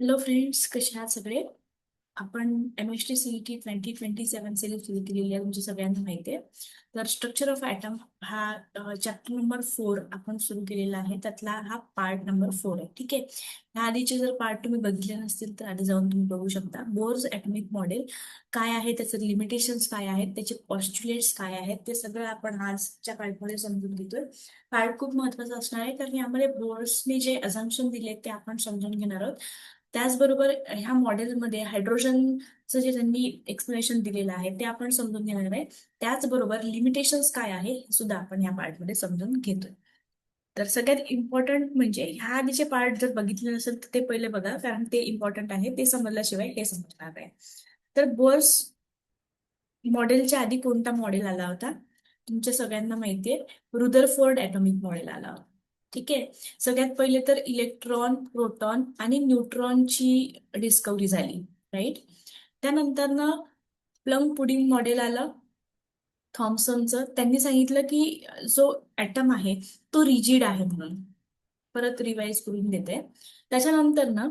Hello friends, कसे आहात सगळे? आपण MHT CET 2027 सिरीज सुरू केलेली आहे, तुमच्या सगळ्यांना माहिती आहे. तर स्ट्रक्चर ऑफ ॲटम हा चॅप्टर नंबर 4 आपण सुरू केलेला आहे. त्यातला हा पार्ट नंबर 4 आहे. ठीक आहे. ह्या आधीचे जर पार्ट तुम्ही बघितले नसतील तर आधी जाऊन तुम्ही बघू शकता. बोर्स ॲटॉमिक मॉडेल काय आहे, त्याचे लिमिटेशन्स काय आहेत, त्याचे पॉस्ट्युलेट्स काय आहेत, ते सगळं आपण आजच्या पार्टमध्ये समजून घेतोय. पार्ट खूप महत्वाचा असणार आहे कारण यामध्ये बोर्सने जे अझम्पशन दिले ते आपण समजून घेणार आहोत. त्याचबरोबर ह्या मॉडेलमध्ये हायड्रोजनचं जे त्यांनी एक्सप्लेनेशन दिलेलं आहे ते आपण समजून घेणार आहे. त्याचबरोबर लिमिटेशन्स काय आहे हे सुद्धा आपण या पार्टमध्ये समजून घेतोय. तर सगळ्यात इम्पॉर्टंट म्हणजे ह्या आधीचे पार्ट जर बघितले नसेल तर ते पहिले बघा, कारण ते इम्पॉर्टंट आहे. ते समजल्याशिवाय हे समजणार आहे. तर बोर्स मॉडेलच्या आधी कोणता मॉडेल आला होता? तुमच्या सगळ्यांना माहितीये, रुदरफोर्ड ॲटॉमिक मॉडेल आला होता. ठीक आहे. सगळ्यात पहिले तर इलेक्ट्रॉन, प्रोटॉन आणि न्यूट्रॉनची डिस्कवरी झाली, राईट. त्यानंतर ना प्लम पुडिंग मॉडेल आलं थॉम्सनचं. त्यांनी सांगितलं की जो ॲटम आहे तो रिजिड आहे म्हणून. परत रिवाइज करून देते. त्याच्यानंतर ना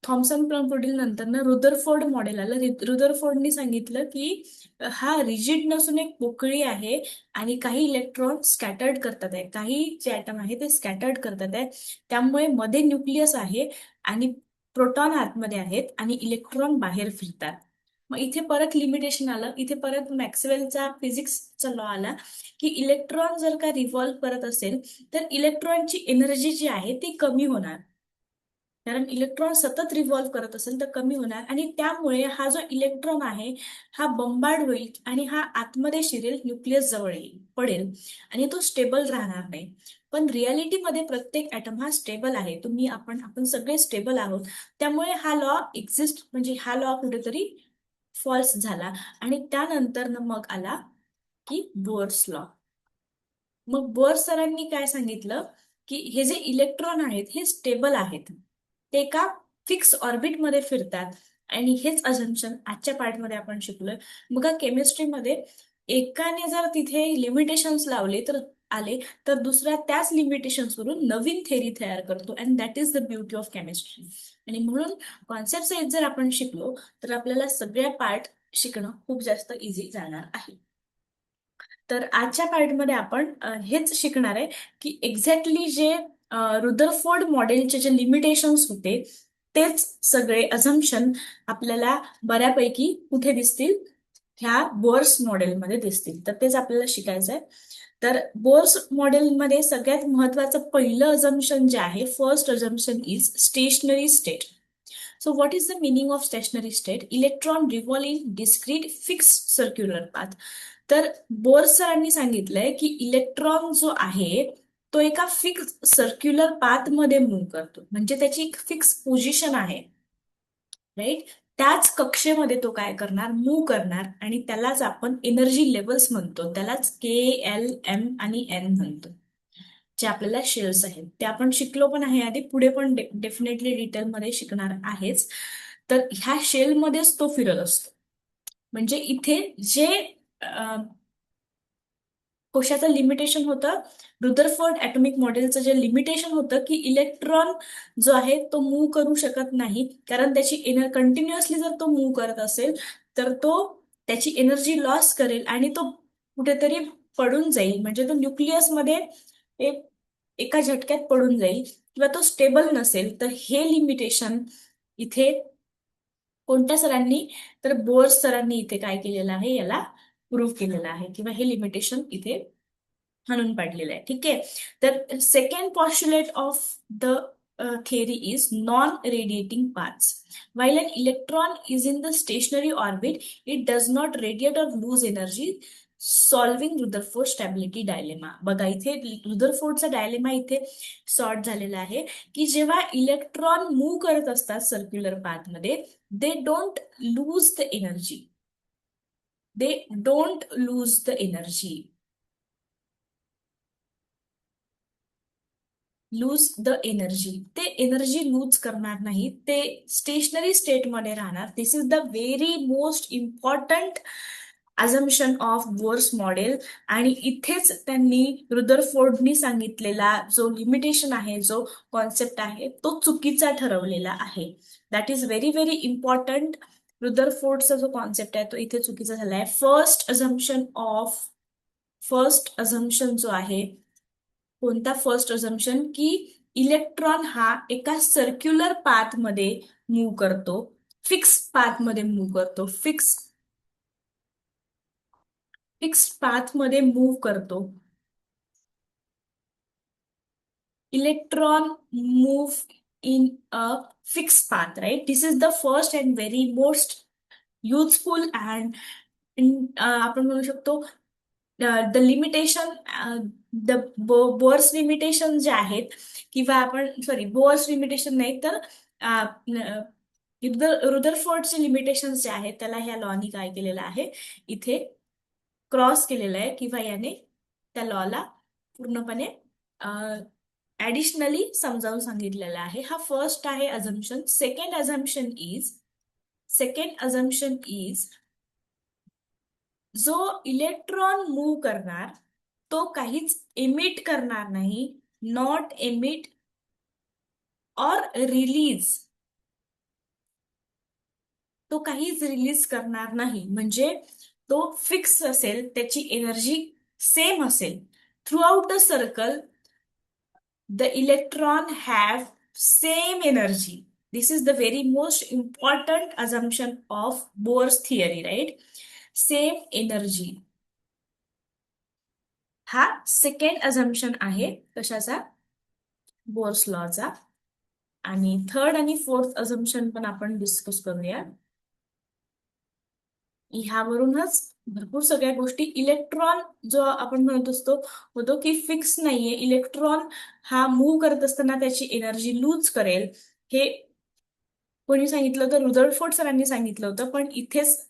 थॉम्सन प्लम पुडिंग नंतर ना रुदरफोर्ड मॉडेल आलं. रुदरफोर्डनी सांगितलं की हा रिजिड नसून एक पोकळी आहे आणि काही इलेक्ट्रॉन स्कॅटर्ड करतात आहे, काही जे ॲटम आहे ते स्कॅटर्ड करतात आहे. त्यामुळे मध्ये न्यूक्लियस आहे आणि प्रोटॉन आतमध्ये आहेत आणि इलेक्ट्रॉन बाहेर फिरतात. मग इथे परत लिमिटेशन आलं. इथे परत मॅक्सवेलचा फिजिक्सचा लॉ आला की इलेक्ट्रॉन जर का रिव्हॉल्व्ह करत असेल तर इलेक्ट्रॉनची एनर्जी जी आहे ती कमी होणार. कारण इलेक्ट्रॉन सतत रिव्हॉल्व्ह करत असेल तर कमी होणार आणि त्यामुळे हा जो इलेक्ट्रॉन आहे हा बंबार्ड होईल आणि हा आतमध्ये शिरेल, न्यूक्लियस जवळ येईल, पडेल आणि तो स्टेबल राहणार नाही. पण रियालिटीमध्ये प्रत्येक ॲटम हा स्टेबल आहे. आपण सगळे स्टेबल आहोत. त्यामुळे हा लॉ एक्झिस्ट, म्हणजे हा लॉ कुठेतरी फॉल्स झाला. आणि त्यानंतर मग आला की बोर्स लॉ. मग बोर सरांनी काय सांगितलं की हे जे इलेक्ट्रॉन आहेत हे स्टेबल आहेत, ते एका फिक्स ऑर्बिटमध्ये फिरतात. आणि हेच अझम्पशन आजच्या पार्टमध्ये आपण शिकलोय. बघा, केमिस्ट्रीमध्ये एकाने जर तिथे लिमिटेशन्स लावले तर आले, तर दुसरा त्याच लिमिटेशन्स वरून नवीन थेरी तयार करतो. And that is the beauty of chemistry. आणि म्हणून कॉन्सेप्ट साईज जर आपण शिकलो तर आपल्याला सगळ्या पार्ट शिकणं खूप जास्त इझी जाणार आहे. तर आजच्या पार्टमध्ये आपण हेच शिकणार आहे की एक्झॅक्टली जे रुदरफोर्ड मॉडेलचे जे लिमिटेशन्स होते तेच सगळे अझम्पशन आपल्याला बऱ्यापैकी कुठे दिसतील, ह्या बोर्स मॉडेलमध्ये दिसतील. तर तेच आपल्याला शिकायचं आहे. तर बोर्स मॉडेलमध्ये सगळ्यात महत्वाचं पहिलं अझम्पशन जे आहे, first assumption is stationary state. So what is the meaning of stationary state? Electron revolve in discrete fixed circular path. तर बोर सरांनी सांगितलंय की इलेक्ट्रॉन जो आहे तो एका फिक्स सर्क्युलर पाथ मध्ये मूव्ह करतो, म्हणजे त्याची एक फिक्स पोझिशन आहे, राईट. त्याच कक्षेमध्ये तो काय करणार, मूव्ह करणार. आणि त्यालाच आपण एनर्जी लेवल्स म्हणतो, त्यालाच K, L, M आणि N म्हणतो. जे आपल्याला शेल्स आहेत ते आपण शिकलो पण आहे आधी, पुढे पण डेफिनेटली डिटेलमध्ये शिकणार आहेच. तर ह्या शेलमध्येच तो फिरत असतो. म्हणजे इथे जे कोशाचं लिमिटेशन होतं, रुदरफोर्ड ॲटॉमिक मॉडेलचं जे लिमिटेशन होतं की इलेक्ट्रॉन जो आहे तो मूव्ह करू शकत नाही, कारण त्याची कंटिन्युअसली जर तो मूव्ह करत असेल तर तो त्याची एनर्जी लॉस करेल आणि तो कुठेतरी पडून जाईल, म्हणजे तो न्यूक्लियसमध्ये एक एका झटक्यात पडून जाईल किंवा तो स्टेबल नसेल. तर हे लिमिटेशन इथे कोणत्या सरांनी, तर बोर्स सरांनी इथे काय केलेलं आहे, याला प्रूव्ह केलेलं आहे किंवा हे लिमिटेशन इथे हाणून पाडलेलं आहे. ठीक आहे. तर second postulate of the theory is non-radiating paths. While an electron is in the stationary orbit, it does not radiate or lose energy, solving Rutherford stability dilemma. बघा, इथे रुदरफोर्डचा डायलेमा इथे सॉर्ट झालेला आहे की जेव्हा इलेक्ट्रॉन मूव्ह करत असतात circular पाथमध्ये, they don't lose the energy. They don't lose the energy. Lose the energy, ते एनर्जी लूज करणार नाही, ते स्टेशनरी स्टेटमध्ये राहणार. This is the very most important assumption of Bohr's model. आणि इथेच त्यांनी रुदरफोर्डनी सांगितलेला जो लिमिटेशन आहे, जो कॉन्सेप्ट आहे, तो चुकीचा ठरवलेला आहे. That is very very important. रुदरफोर्डचा जो कॉन्सेप्ट आहे तो इथे चुकीचा झाला आहे. फर्स्ट अझम्पशन जो आहे, कोणता फर्स्ट अझम्पशन, की इलेक्ट्रॉन हा एका सर्क्युलर पाथ मध्ये मूव्ह करतो, फिक्स पाथ मध्ये मूव्ह करतो, फिक्स पाथ मध्ये मूव्ह करतो. Electron move in a fix path, right. This is the first and very most useful and आपण म्हणू शकतो the limitation, the Bohr's limitation जे आहेत, किंवा आपण सॉरी बोअर्स लिमिटेशन नाही तर रुदरफोर्डचे लिमिटेशन जे आहेत त्याला ह्या लॉनी काय केलेलं आहे, इथे क्रॉस केलेलं आहे, किंवा याने त्या लॉला पूर्णपणे ऍडिशनली समजावून सांगितलेलं आहे. हा फर्स्ट आहे अझम्पशन. सेकंड अझम्पशन इज जो इलेक्ट्रॉन मूव्ह करणार तो काहीच एमिट करणार नाही, नॉट एमिट ऑर रिलीज. तो काहीच रिलीज करणार नाही, म्हणजे तो फिक्स असेल, त्याची एनर्जी सेम असेल. Through out the circle the electron have same energy. This is the very most important assumption of Bohr's theory, right? Same energy. हा सेकंड अझम्पशन आहे कशाचा, बोर्स लॉचा. आणि थर्ड आणि फोर्थ अझम्पशन पण आपण डिस्कस करूया. ह्यावरूनच भरपूर सगळ्या गोष्टी, इलेक्ट्रॉन जो आपण म्हणत असतो होतो की फिक्स नाहीये, इलेक्ट्रॉन हा मूव्ह करत असताना त्याची एनर्जी लूज करेल, हे कोणी सांगितलं होतं, रुदरफोर्ड सरांनी सांगितलं होतं, पण इथेच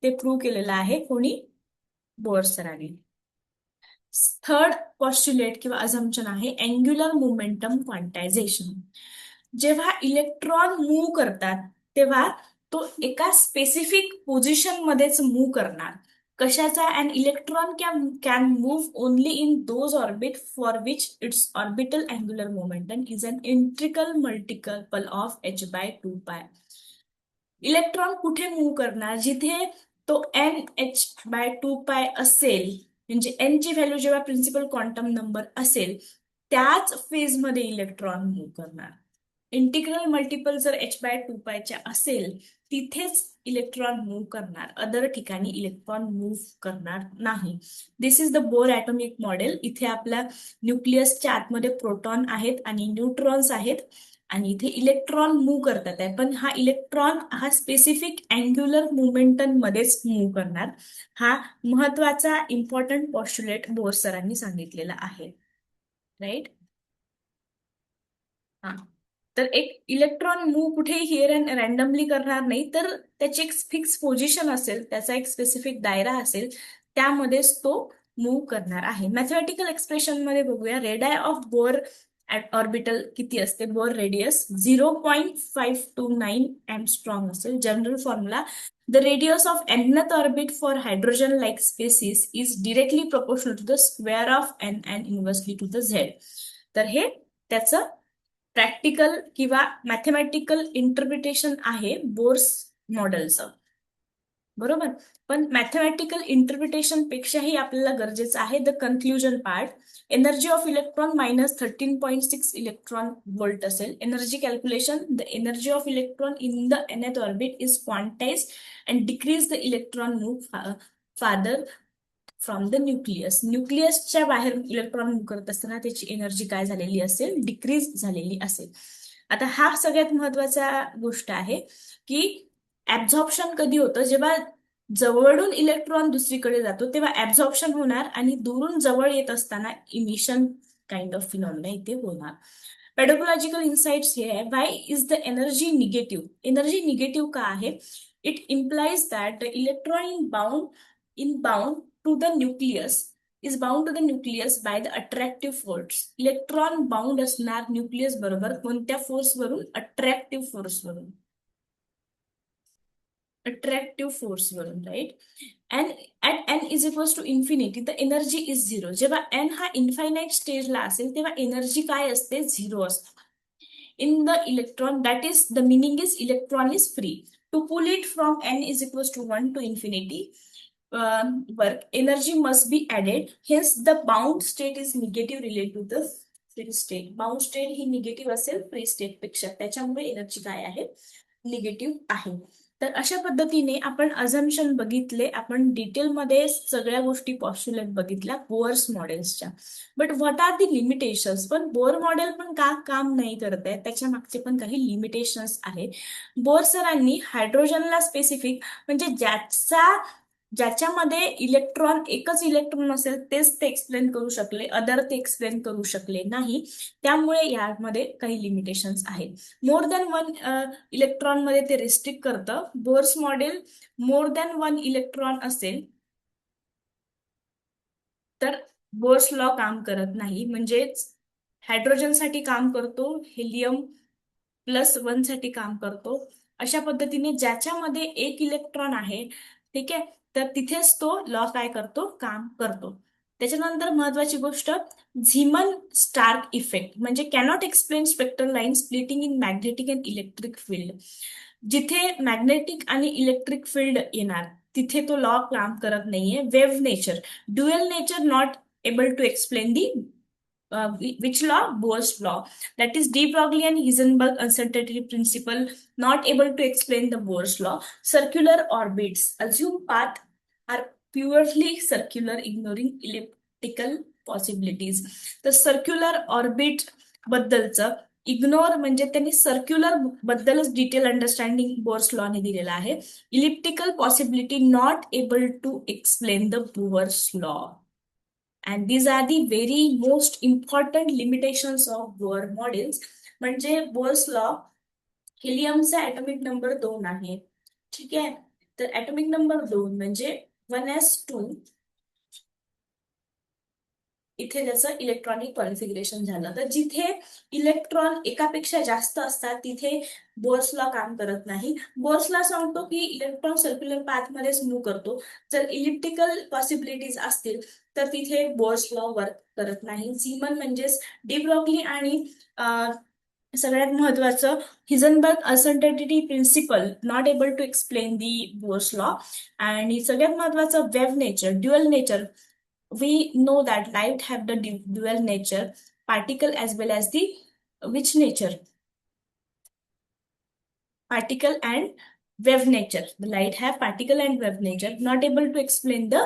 ते प्रूव्ह केलेलं आहे, कोणी, बोअर सरांनी. थर्ड पॉस्ट्युलेट किंवा अझम्पशन आहे अँग्युलर मोमेंटम क्वांटायझेशन. जेव्हा इलेक्ट्रॉन मूव्ह करतात तेव्हा तो एका स्पेसिफिक पोझिशन मध्येच मूव्ह करणार. कशाचा, and electron can move only in those orbit for which its orbital angular momentum is an integral multiple of h/2π. Electron कुठे मूव्ह करणार, जिथे तो NH/2π असेल, म्हणजे एन ची व्हॅल्यू जेव्हा प्रिन्सिपल क्वांटम नंबर असेल त्याच फेजमध्ये इलेक्ट्रॉन मूव्ह करणार. इंटिग्रल मल्टिपल जर h/2π असेल तिथेच इलेक्ट्रॉन मूव्ह करणार, अदर ठिकाणी इलेक्ट्रॉन मूव्ह करणार नाही. This is the Bohr atomic model. इथे आपल्या न्यूक्लियसच्या आतमध्ये प्रोटॉन आहेत आणि न्यूट्रॉन्स आहेत, आणि इथे इलेक्ट्रॉन मूव्ह करतात आहे, पण हा इलेक्ट्रॉन हा स्पेसिफिक अँग्युलर मोमेंटम मध्येच मूव्ह करणार. हा महत्वाचा इम्पॉर्टंट पॉस्ट्युलेट बोर सरांनी सांगितलेला आहे, राईट. हा, तर एक इलेक्ट्रॉन मूव्ह कुठेही हिअर अँड रॅन्डमली करणार नाही, तर त्याची एक फिक्स पोझिशन असेल, त्याचा एक स्पेसिफिक दायरा असेल, त्यामध्येच तो मूव्ह करणार आहे. मॅथमॅटिकल एक्सप्रेशन मध्ये बघूया. रेडाय ऑफ बोर ऑर्बिटल किती असते, बोर रेडियस 0.529 एंगस्ट्रॉम असेल. General formula, the radius of nth orbit for hydrogen like species is directly proportional to the square of n and inversely to the Z. तर हे त्याचं practical किंवा mathematical interpretation आहे Bohr's मॉडेलचं, बरोबर. पण mathematical interpretation पेक्षाही आपल्याला गरजेचं आहे the conclusion part. Energy of electron -13.6 electron volt असेल. Energy calculation, the energy of electron in the nth orbit is quantized and decrease the electron move farther from the nucleus. न्यूक्लियसच्या बाहेर electron move करत असताना त्याची energy काय झालेली असेल, decrease झालेली असेल. आता हा सगळ्यात महत्वाचा गोष्ट आहे की ऍब्झॉर्प्शन कधी होतं, जेव्हा जवळून इलेक्ट्रॉन दुसरीकडे जातो तेव्हा ऍब्झॉर्प्शन होणार, आणि दुरून जवळ येत असताना इमिशन काइंड ऑफ फिनॉमिना इथे होणार. पेडोलॉजिकल इन्साइट्स हे आहे. Why is the energy negative. Energy negative का आहे, it implies that the electron in bound to the nucleus is bound to the nucleus by the attractive force. Electron bound असणार nucleus बरोबर कोणत्या force वरून, attractive force वरून. Attractive force वरून, right. N at n is equals to infinity the energy is zero. जेव्हा n हा infinite स्टेजला असेल तेव्हा एनर्जी काय असते, झिरो असते. In the electron, that is the meaning is electron is free. To pull it from n is equals to 1 to infinity, work energy must be added. Hence the bound state is negative related to the free state. Bound state he negative असेल free state पेक्षा, त्याच्यामुळे energy काय आहे, negative आहे. तर अशा पद्धतीने आपण अझम्पशन बघितले, आपण डिटेलमध्ये सगळ्या गोष्टी पॉस्ट्युलेट बघितल्या बोअर्स मॉडेल्सच्या. But what are the limitations? पण बोर मॉडेल पण का काम नाही करत आहे, त्याच्या मागचे पण काही लिमिटेशन्स आहेत. बोर सरांनी हायड्रोजनला स्पेसिफिक, म्हणजे ज्याच्यामध्ये इलेक्ट्रॉन एकच इलेक्ट्रॉन असेल तेच ते एक्सप्लेन करू शकले, अदर ते एक्सप्लेन करू शकले नाही. त्यामुळे यामध्ये काही लिमिटेशन्स आहेत. मोर दॅन वन इलेक्ट्रॉन मध्ये ते रिस्ट्रिक्ट करतं. Bohr's model more than one electron असेल तर बोर्स लॉ काम करत नाही. म्हणजेच हायड्रोजनसाठी काम करतो, हेलियम+1 साठी काम करतो. अशा पद्धतीने ज्याच्यामध्ये एक इलेक्ट्रॉन आहे, ठीक आहे, तर तिथेच तो लॉ काय करतो, काम करतो. त्याच्यानंतर महत्वाची गोष्ट, झीमन स्टार्क इफेक्ट, म्हणजे cannot explain spectral line splitting in magnetic and electric field. जिथे मॅग्नेटिक आणि इलेक्ट्रिक फील्ड येणार तिथे तो लॉ काम करत नाहीये. Wave nature, dual nature not able to explain the which law? Bohr's law. That is de Broglie and Heisenberg uncertainty principle, not able to explain the Bohr's law. Circular orbits, assume path are purely circular, ignoring elliptical possibilities. तर circular orbit बद्दलचं ignore, म्हणजे त्यांनी circular बद्दलच detail understanding bourse लॉने दिलेला आहे. Elliptical possibility not able to explain the Bohr's law. And these are the very most important limitations of Bohr models. म्हणजे bourse law, हिलियमचा atomic number 2 आहे, ठीक आहे. तर ॲटॉमिक नंबर 2 म्हणजे 1s2, इथे त्याचं इलेक्ट्रॉनिक कॉन्फिगरेशन झालं. तर जिथे इलेक्ट्रॉन एकापेक्षा जास्त असतात तिथे बोर्स लॉ काम करत नाही. बोर्स लॉ सांगतो की इलेक्ट्रॉन सर्क्युलर पाथमध्येच मूव्ह करतो. जर इलिप्टिकल पॉसिबिलिटीज असतील तर तिथे बोर्स लॉ वर्क करत नाही. झीमन म्हणजेच डी ब्रॉग्ली आणि सगळ्यात महत्वाचं Heisenberg uncertainty principle not able to explain the Bohr's law. आणि सगळ्यात महत्वाचं wave nature, dual nature. We know that light have the dual nature, particle as well as the which nature? Particle and wave nature. The light have particle and wave nature, not able to explain the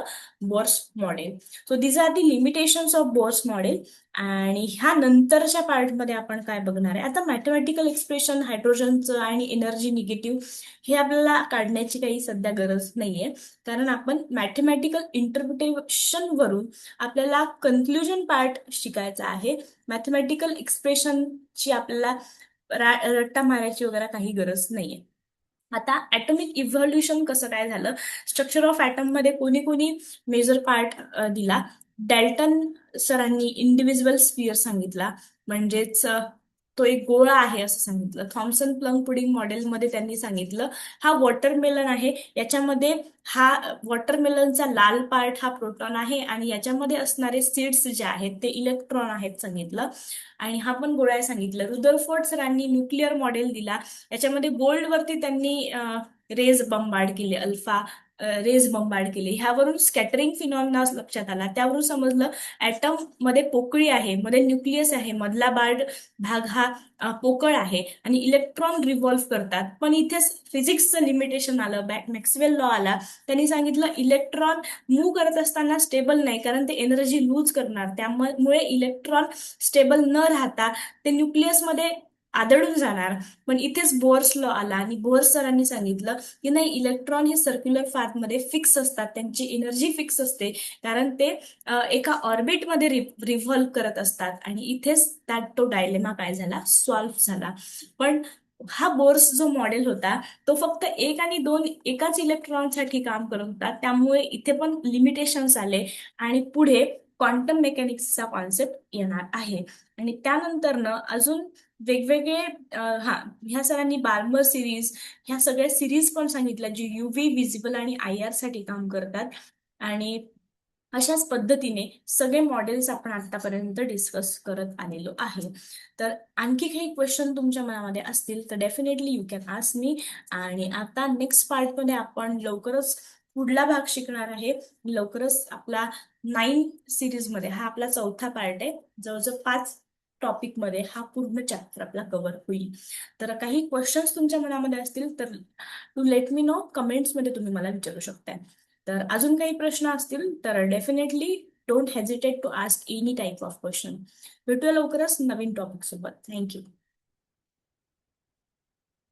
Bohr's model. So these are the limitations of Bohr's model. आणि ह्या नंतरच्या पार्टमध्ये आपण काय बघणार आहे, आता mathematical expression हायड्रोजनचं आणि एनर्जी निगेटिव्ह हे आपल्याला काढण्याची काही सध्या गरज नाहीये, कारण आपण मॅथमॅटिकल इंटरप्रिटेशन वरून आपल्याला कन्क्लुजन पार्ट शिकायचा आहे. मॅथमॅटिकल एक्सप्रेशनची आपल्याला रट्टा मारायची वगैरे काही गरज नाहीये. आता ॲटॉमिक इव्हॉल्युशन कसं काय झालं, स्ट्रक्चर ऑफ ॲटम मध्ये कोणी कोणी मेजर पार्ट दिला. डॅल्टन सरांनी इंडिव्हिज्युअल स्फिअर सांगितला, म्हणजेच तो एक गोळा आहे असं सांगितलं. थॉम्सन प्लम पुडिंग मॉडेलमध्ये त्यांनी सांगितलं हा वॉटरमेलन आहे, याच्यामध्ये हा वॉटरमेलनचा लाल पार्ट हा प्रोटॉन आहे आणि याच्यामध्ये असणारे सीड्स जे आहेत ते इलेक्ट्रॉन आहेत सांगितलं. आणि हा पण गोळा आहे सांगितलं. रुदरफोर्ड सरांनी न्यूक्लिअर मॉडेल दिला, याच्यामध्ये गोल्ड वरती त्यांनी रेज बंबार्ड केले, अल्फा रेज बंबार्ड केले. ह्यावरून स्कॅटरिंग फिनॉमिना लक्षात आला. त्यावरून समजलं ॲटम मध्ये पोकळी आहे, मध्ये न्यूक्लियस आहे, मधला भाग हा पोकळ आहे आणि इलेक्ट्रॉन रिव्हॉल्व्ह करतात. पण इथेच फिजिक्सचं लिमिटेशन आलं, मॅक्सवेल लॉ आला. त्यांनी सांगितलं इलेक्ट्रॉन मूव्ह करत असताना स्टेबल नाही, कारण ते एनर्जी लूज करणार. त्यामुळे इलेक्ट्रॉन स्टेबल न राहता ते न्यूक्लियसमध्ये आदळून जाणार. पण इथेच बोर्स लॉ आला आणि बोर्स सरांनी सांगितलं की नाही, इलेक्ट्रॉन हे सर्क्युलर पाथमध्ये फिक्स असतात, त्यांची एनर्जी फिक्स असते, कारण ते एका ऑर्बिटमध्ये रिव्हॉल्व करत असतात. आणि इथेच त्यात तो डायलेमा काय झाला, सॉल्व्ह झाला. पण हा बोर्स जो मॉडेल होता तो फक्त 1 आणि 2 एकाच इलेक्ट्रॉनसाठी काम करत होता, त्यामुळे इथे पण लिमिटेशन्स आले. आणि पुढे क्वांटम मेकॅनिक्सचा कॉन्सेप्ट येणार आहे. आणि त्यानंतरनं अजून वेगवेगळे ह्या सरांनी बार्मर सिरीज ह्या सगळ्या सिरीज पण सांगितल्या जे युव्ही विजिबल आणि IR साठी काम करतात. आणि अशाच पद्धतीने सगळे मॉडेल्स आपण आतापर्यंत डिस्कस करत आलेलो आहे. तर आणखी काही क्वेश्चन तुमच्या मनामध्ये असतील तर definitely you can ask me. आणि आता नेक्स्ट पार्टमध्ये आपण लवकरच पुढला भाग शिकणार आहे. लवकरच आपला 9 सिरीजमध्ये हा आपला चौथा पार्ट आहे. जवळजवळ 5 टॉपिक मध्ये हा पूर्ण चॅप्टर आपला कव्हर होईल. तर काही क्वेश्चन्स तुमच्या मनामध्ये असतील तर टू लेट मी नो कमेंट्समध्ये तुम्ही मला विचारू शकता. तर अजून काही प्रश्न असतील तर definitely don't hesitate to ask any type of question. भेटूया लवकरच नवीन टॉपिक सोबत. थँक्यू.